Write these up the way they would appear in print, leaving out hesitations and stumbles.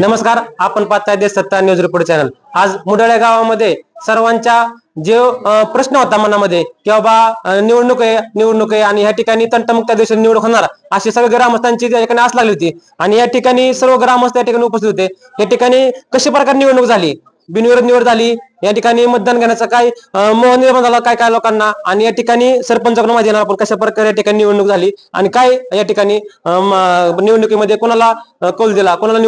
नमस्कार, आपण पाहताय देश सत्ता न्यूज रिपोर्ट चॅनल। आज मुडळे गावामध्ये सर्वांच्या जे प्रश्न होता मनामध्ये की बाबा निवडणूक आहे आणि या ठिकाणी तंटमुक्त दिवशी निवडणूक होणार अशी सगळ्या ग्रामस्थांची त्या ठिकाणी आस लागली होती आणि या ठिकाणी सर्व ग्रामस्थ या ठिकाणी उपस्थित होते। या ठिकाणी कशा प्रकारे निवडणूक झाली, बिनविरोध निवड झाली, या ठिकाणी मतदान घेण्याचा काय मोह निर्माण झाला काय काय लोकांना, आणि या ठिकाणी सरपंचाकडून माहिती येणार आपण कशा प्रकारे या ठिकाणी निवडणूक झाली आणि काय या ठिकाणी निवडणुकीमध्ये कोणाला कौल दिला, कोणाला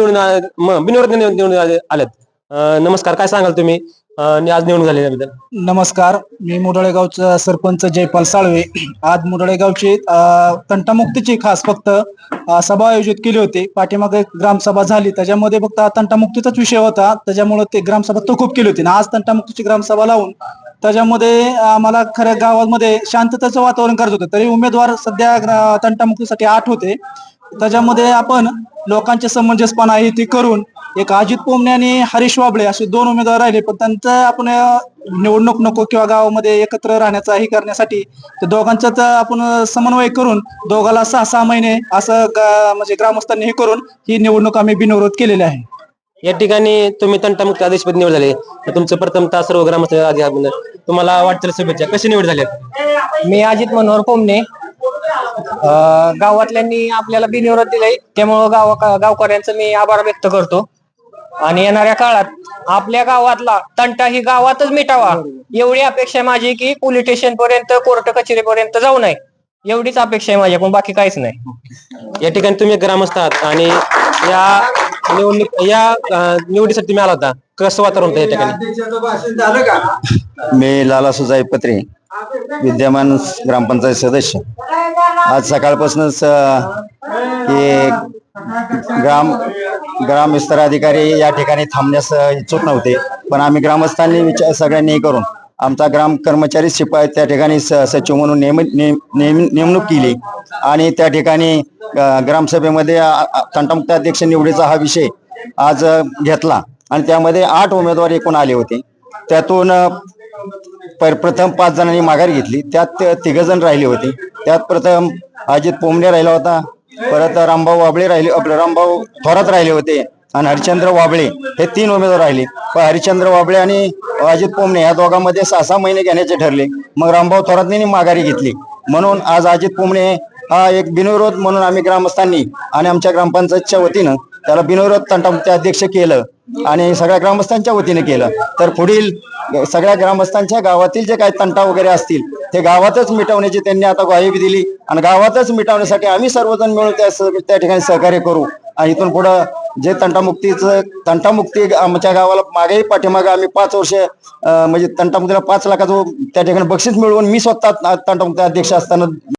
बिनविरोध निवडून आलेत। नमस्कार, काय सांगाल तुम्ही आज निवडणूक झाली त्याबद्दल? नमस्कार, मी मुडळे गावचा सरपंच जयपाल साळवे। आज मुडळे गावची तंटामुक्तीची खास फक्त सभा आयोजित केली होती। पाठीमागे ग्रामसभा झाली, त्याच्यामध्ये फक्त तंटामुक्तीचाच विषय होता, त्याच्यामुळे ते ग्रामसभा तहकूब केली होती ना। आज तंटामुक्तीची ग्रामसभा लावून त्याच्यामध्ये आम्हाला खऱ्या गावामध्ये शांततेचं वातावरण करत होतं। तरी उमेदवार सध्या तंटामुक्तीसाठी 8 होते, त्याच्यामध्ये आपण लोकांचे समंजसपणा आहे ती करून एक अजित पोमणे आणि हरीश वाबळे असे 2 उमेदवार राहिले, पण त्यांचं आपण निवडणूक नको किंवा गावामध्ये एकत्र राहण्याचा हे करण्यासाठी ते दोघांचाच आपण समन्वय करून दोघाला 6-6 महिने असं म्हणजे ग्रामस्थांनी हे करून ही निवडणूक आम्ही बिनविरोध केलेली आहे। या ठिकाणी तुम्ही तंटामुक्त आदेशपद निवड झाले, तुमचं प्रथमतः सर्व ग्रामस्थ तुम्हाला वाटतं शुभेच्छा। कशी निवड झाली? मी अजित मनोहर पोमणे, गावातल्यांनी आपल्याला बिनविरोध दिलाय त्यामुळं गावकऱ्यांचं मी आभार व्यक्त करतो आणि येणाऱ्या काळात आपल्या गावातला तंटा ही गावातच मिटावा एवढी अपेक्षा आहे माझी, की पोलीस स्टेशन पर्यंत कोर्ट कचेरीपर्यंत जाऊ नये एवढीच अपेक्षा आहे माझ्याकडून, बाकी काहीच नाही। या ठिकाणी तुम्ही ग्रामस्थ आहात आणि या निवडीसाठी तुम्ही आला होता, कसं वातावरण होतं या ठिकाणी? मी लाला सुजाई पत्रे, विद्यमान ग्रामपंचायत सदस्य। आज सकाळपासूनच ग्राम विस्तार अधिकारी या ठिकाणी थांबण्यास इच्छुक नव्हते, पण आम्ही ग्रामस्थांनी सगळ्यांनी करून आमचा ग्राम कर्मचारी शिपाई त्या ठिकाणी सचिव म्हणून नेमणूक केली आणि त्या ठिकाणी ग्रामसभेमध्ये तंटामुक्त अध्यक्ष निवडीचा हा विषय आज घेतला आणि त्यामध्ये 8 उमेदवार एकूण आले होते। त्यातून प्रथम 5 जणांनी माघार घेतली, त्यात 3 जण राहिले होते। त्यात प्रथम अजित पोमणे राहिला होता, परत रामभाऊ वाबळे रामभाऊ थोरात राहिले होते आणि हरिश्चंद्र वाबळे हे 3 उमेदवार राहिले। पण हरिश्चंद्र वाबळे आणि अजित पोमणे या दोघांमध्ये 6-6 महिने घेण्याचे ठरले, मग रामभाऊ थोरातने माघारी घेतली, म्हणून आज अजित पोमणे हा एक बिनविरोध म्हणून आम्ही ग्रामस्थांनी आणि आमच्या ग्रामपंचायतच्या वतीनं त्याला बिनविरोध तंटामुक्त अध्यक्ष केलं आणि सगळ्या ग्रामस्थांच्या वतीने केलं। तर पुढील सगळ्या ग्रामस्थांच्या गावातील जे काही तंटा वगैरे असतील ते गावातच मिटवण्याची त्यांनी आता ग्वाही दिली आणि गावातच मिटवण्यासाठी आम्ही सर्वजण मिळून त्या ठिकाणी सहकार्य करू आणि इथून पुढं जे तंटामुक्ती आमच्या गावाला मागेही पाठीमागे आम्ही 5 वर्ष म्हणजे तंटामुक्तीला 5 लाखाचं त्या ठिकाणी बक्षीस मिळवून मी स्वतः तंटामुक्त अध्यक्ष असताना